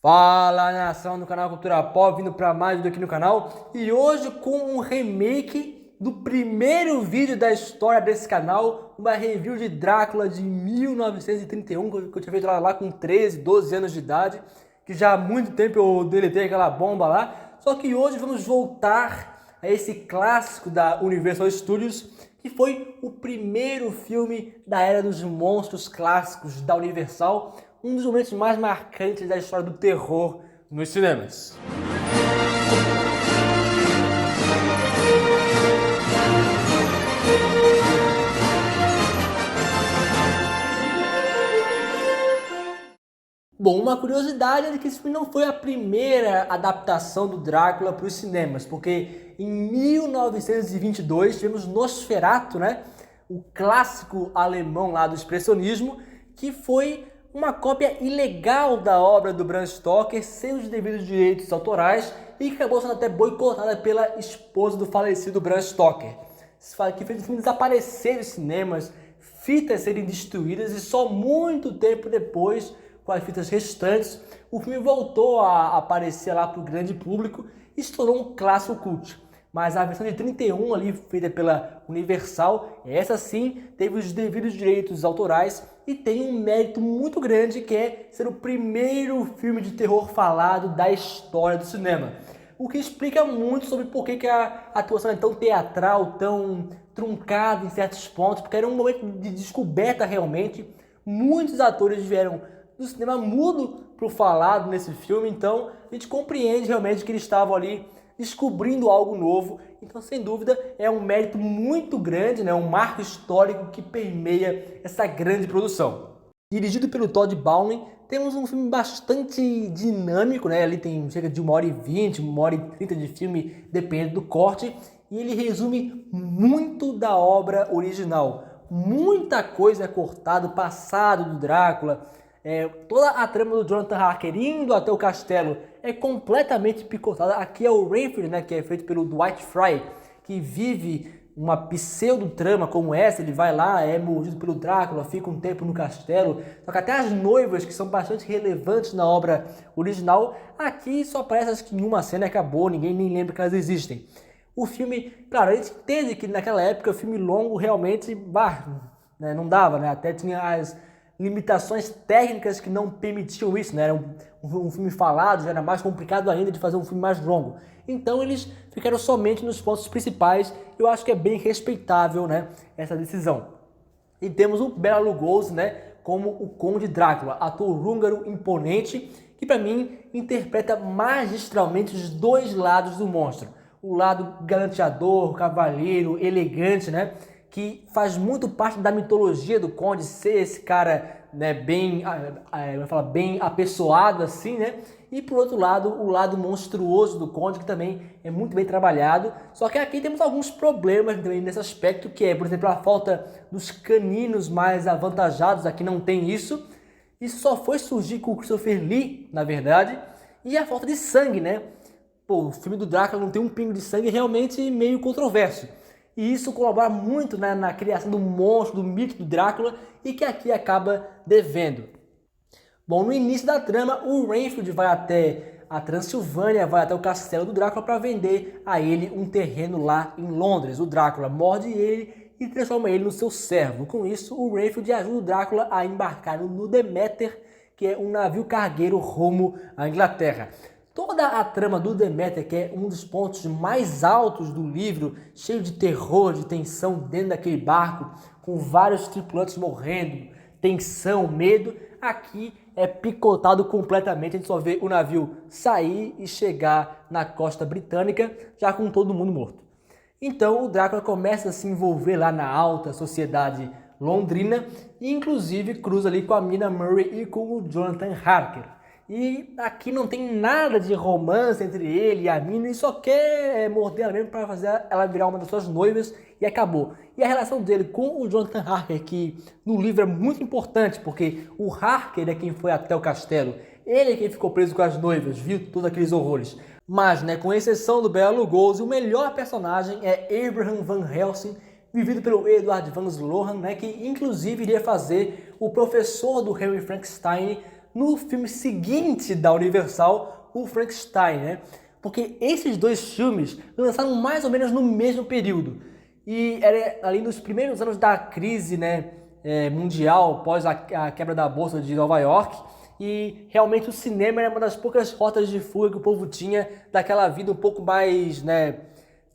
Fala, nação do canal Cultura Pop, vindo para mais um vídeo aqui no canal. E hoje com um remake do primeiro vídeo da história desse canal, uma review de Drácula de 1931, que eu tinha feito lá com 13, 12 anos de idade, que já há muito tempo eu deletei aquela bomba lá. Só que hoje vamos voltar a esse clássico da Universal Studios, que foi o primeiro filme da era dos monstros clássicos da Universal, um dos momentos mais marcantes da história do terror nos cinemas. Bom, uma curiosidade é que esse filme não foi a primeira adaptação do Drácula para os cinemas, porque em 1922 tivemos Nosferatu, né? O clássico alemão lá do expressionismo, que foi uma cópia ilegal da obra do Bram Stoker, sem os devidos direitos autorais, e que acabou sendo até boicotada pela esposa do falecido Bram Stoker. Se fala que fez o filme desaparecer dos cinemas, fitas serem destruídas, e só muito tempo depois, com as fitas restantes, o filme voltou a aparecer lá para o grande público e se tornou um clássico cult. Mas a versão de 31 ali, feita pela Universal, essa sim teve os devidos direitos autorais e tem um mérito muito grande, que é ser o primeiro filme de terror falado da história do cinema. O que explica muito sobre por que a atuação é tão teatral, tão truncada em certos pontos, porque era um momento de descoberta realmente. Muitos atores vieram do cinema mudo para o falado nesse filme, então a gente compreende realmente que eles estavam ali descobrindo algo novo. Então, sem dúvida, é um mérito muito grande, né? Um marco histórico que permeia essa grande produção. Dirigido pelo Todd Bowling, temos um filme bastante dinâmico, né? Ali tem cerca de 1h20, 1h30 de filme, dependendo do corte, e ele resume muito da obra original. Muita coisa é cortada, o passado do Drácula, toda a trama do Jonathan Harker indo até o castelo é completamente picotada. Aqui é o Renfield, né, que é feito pelo Dwight Frye, que vive uma pseudo-trama como essa. Ele vai lá, é mordido pelo Drácula, fica um tempo no castelo. Só que até as noivas, que são bastante relevantes na obra original, aqui só aparece acho que em uma cena e acabou, ninguém nem lembra que elas existem. O filme, claro, a gente entende que naquela época o filme longo realmente, né, não dava, né? Até tinha as limitações técnicas que não permitiam isso, né? Era um filme falado, já era mais complicado ainda de fazer um filme mais longo. Então eles ficaram somente nos pontos principais. Eu acho que é bem respeitável, né, essa decisão. E temos o Bela Lugosi, né, como o Conde Drácula, ator húngaro imponente, que para mim interpreta magistralmente os dois lados do monstro. O lado galanteador, cavalheiro, elegante, né, que faz muito parte da mitologia do Conde, ser esse cara, né, bem apessoado assim, né? E por outro lado, o lado monstruoso do Conde, que também é muito bem trabalhado. Só que aqui temos alguns problemas também nesse aspecto, que é, por exemplo, a falta dos caninos mais avantajados. Aqui não tem isso. Isso só foi surgir com o Christopher Lee, na verdade. E a falta de sangue, né? Pô, o filme do Drácula não tem um pingo de sangue, é realmente meio controverso. E isso colabora muito, né, na criação do monstro, do mito do Drácula, e que aqui acaba devendo. Bom, no início da trama, o Renfield vai até a Transilvânia, vai até o castelo do Drácula para vender a ele um terreno lá em Londres. O Drácula morde ele e transforma ele no seu servo. Com isso, o Renfield ajuda o Drácula a embarcar no Demeter, que é um navio cargueiro rumo à Inglaterra. Toda a trama do Demeter, que é um dos pontos mais altos do livro, cheio de terror, de tensão dentro daquele barco, com vários tripulantes morrendo, tensão, medo, aqui é picotado completamente. A gente só vê o navio sair e chegar na costa britânica, já com todo mundo morto. Então o Drácula começa a se envolver lá na alta sociedade londrina e inclusive cruza ali com a Mina Murray e com o Jonathan Harker. E aqui não tem nada de romance entre ele e a Mina, ele só quer morder ela mesmo para fazer ela virar uma das suas noivas e acabou. E a relação dele com o Jonathan Harker, que no livro é muito importante, porque o Harker é quem foi até o castelo, ele é quem ficou preso com as noivas, viu todos aqueles horrores. Mas, né, com exceção do Bela Lugosi, o melhor personagem é Abraham Van Helsing, vivido pelo Edward Van Sloan, né, que inclusive iria fazer o professor do Henry Frankenstein no filme seguinte da Universal, o Frankenstein, né? Porque esses dois filmes lançaram mais ou menos no mesmo período. E era ali nos primeiros anos da crise, né, mundial, após a quebra da Bolsa de Nova York. E realmente o cinema era uma das poucas rotas de fuga que o povo tinha daquela vida um pouco mais, né,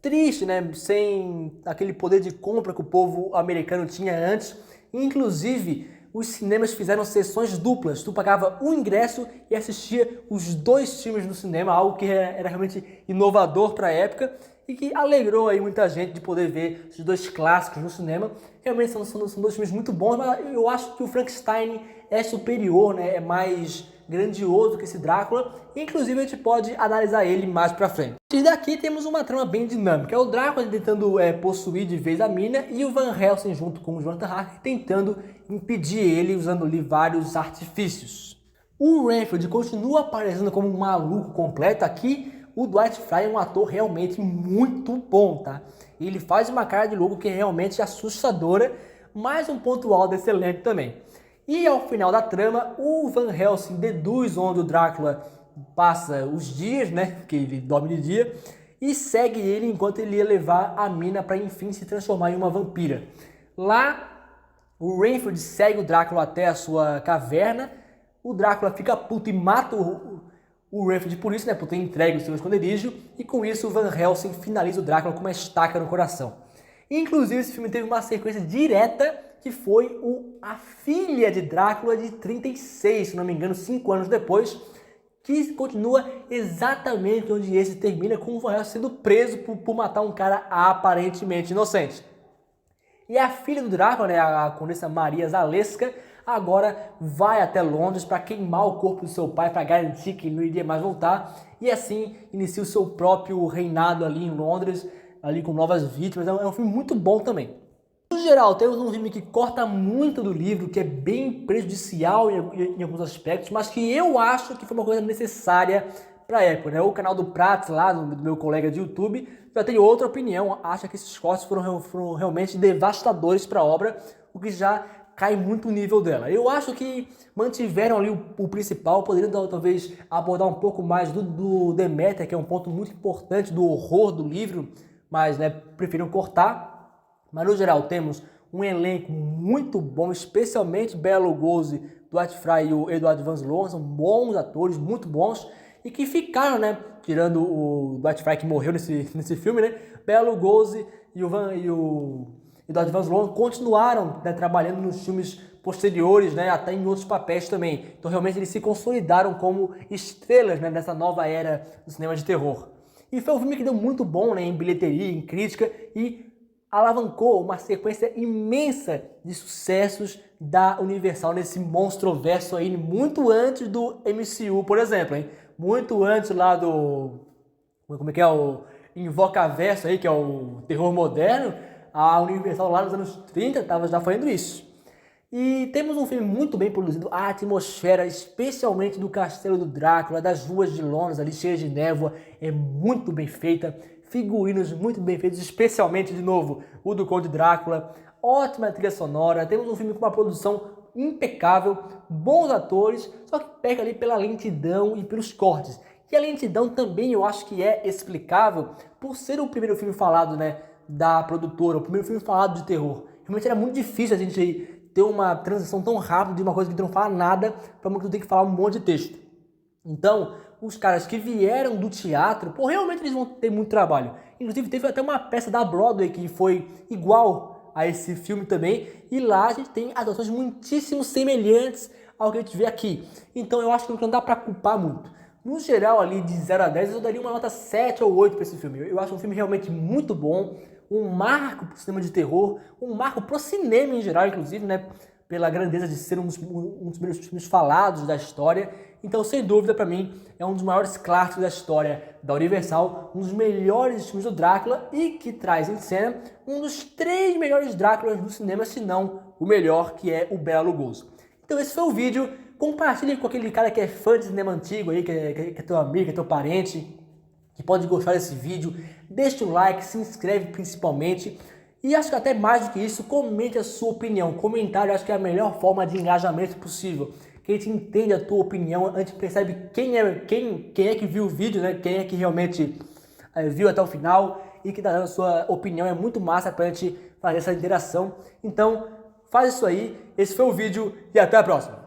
triste, né, sem aquele poder de compra que o povo americano tinha antes. Inclusive, os cinemas fizeram sessões duplas. Tu pagava um ingresso e assistia os dois filmes no cinema, algo que era realmente inovador para a época e que alegrou aí muita gente de poder ver esses dois clássicos no cinema. Realmente são dois filmes muito bons, mas eu acho que o Frankenstein é superior, né? É mais grandioso que esse Drácula. Inclusive a gente pode analisar ele mais pra frente. E daqui temos uma trama bem dinâmica. É o Drácula tentando possuir de vez a mina e o Van Helsing junto com o Jonathan Harker tentando impedir ele usando ali vários artifícios. O Renfield continua aparecendo como um maluco completo aqui. O Dwight Frye é um ator realmente muito bom, tá? Ele faz uma cara de louco que é realmente assustadora, mais um ponto alto desse elenco também. E ao final da trama, o Van Helsing deduz onde o Drácula passa os dias, né? Porque ele dorme de dia, e segue ele enquanto ele ia levar a mina para enfim se transformar em uma vampira. Lá, o Renfield segue o Drácula até a sua caverna. O Drácula fica puto e mata o Renfield por isso, né? Por ter entregue o seu esconderijo. E com isso, o Van Helsing finaliza o Drácula com uma estaca no coração. Inclusive, esse filme teve uma sequência direta que foi A Filha de Drácula de 36, se não me engano, 5 anos depois, que continua exatamente onde esse termina, com o Van Helsing sendo preso por matar um cara aparentemente inocente. E a filha do Drácula, né, a Condessa Maria Zaleska, agora vai até Londres para queimar o corpo do seu pai para garantir que ele não iria mais voltar. E assim inicia o seu próprio reinado ali em Londres, ali com novas vítimas. É um filme muito bom também. No geral, temos um filme que corta muito do livro, que é bem prejudicial em alguns aspectos, mas que eu acho que foi uma coisa necessária para a época, né? O canal do Prats, lá, do meu colega de YouTube, já tem outra opinião, acha que esses cortes foram realmente devastadores para a obra, o que já cai muito o nível dela. Eu acho que mantiveram ali o principal, poderiam talvez abordar um pouco mais do Deméter, que é um ponto muito importante do horror do livro, mas né, preferiram cortar. Mas no geral temos um elenco muito bom, especialmente Bela Lugosi, Dwight Frye e o Edward Van Sloan, são bons atores, muito bons, e que ficaram, né, tirando o Dwight Frye que morreu nesse filme, né, Bela Lugosi e o Edward Van Sloan continuaram, né, trabalhando nos filmes posteriores, né, até em outros papéis também. Então realmente eles se consolidaram como estrelas, né, dessa nova era do cinema de terror. E foi um filme que deu muito bom, né, em bilheteria, em crítica, e alavancou uma sequência imensa de sucessos da Universal nesse monstroverso aí, muito antes do MCU, por exemplo, hein? Muito antes lá do... como é que é? O Invocaverso aí, que é o terror moderno. A Universal lá nos anos 30 estava já fazendo isso. E temos um filme muito bem produzido, a atmosfera, especialmente do Castelo do Drácula, das ruas de Londres ali cheias de névoa, é muito bem feita. Figurinos muito bem feitos, especialmente, de novo, o do Conde Drácula. Ótima trilha sonora, temos um filme com uma produção impecável, bons atores, só que peca ali pela lentidão e pelos cortes. E a lentidão também eu acho que é explicável por ser o primeiro filme falado, né, da produtora, o primeiro filme falado de terror. Realmente era muito difícil a gente ter uma transição tão rápida de uma coisa que não fala nada para uma que tem que falar um monte de texto. Então, os caras que vieram do teatro, pô, realmente eles vão ter muito trabalho. Inclusive, teve até uma peça da Broadway que foi igual a esse filme também. E lá a gente tem atuações muitíssimo semelhantes ao que a gente vê aqui. Então, eu acho que não dá pra culpar muito. No geral, ali de 0 a 10, eu daria uma nota 7 ou 8 para esse filme. Eu acho um filme realmente muito bom. Um marco pro cinema de terror. Um marco pro cinema em geral, inclusive, né? Pela grandeza de ser um dos primeiros filmes falados da história. Então, sem dúvida, para mim, é um dos maiores clássicos da história da Universal, um dos melhores filmes do Drácula e que traz em cena um dos 3 melhores Dráculas do cinema, se não o melhor, que é o Bela Lugosi. Então, esse foi o vídeo. Compartilhe com aquele cara que é fã de cinema antigo aí, que é teu amigo, que é teu parente, que pode gostar desse vídeo. Deixa o like, se inscreve principalmente. E acho que até mais do que isso, comente a sua opinião. Comentário acho que é a melhor forma de engajamento possível. que a gente entende a tua opinião, a gente percebe quem é que viu o vídeo, né? Quem é que realmente viu até o final e que tá dando a sua opinião. É muito massa pra gente fazer essa interação. Então, faz isso aí. Esse foi o vídeo e até a próxima.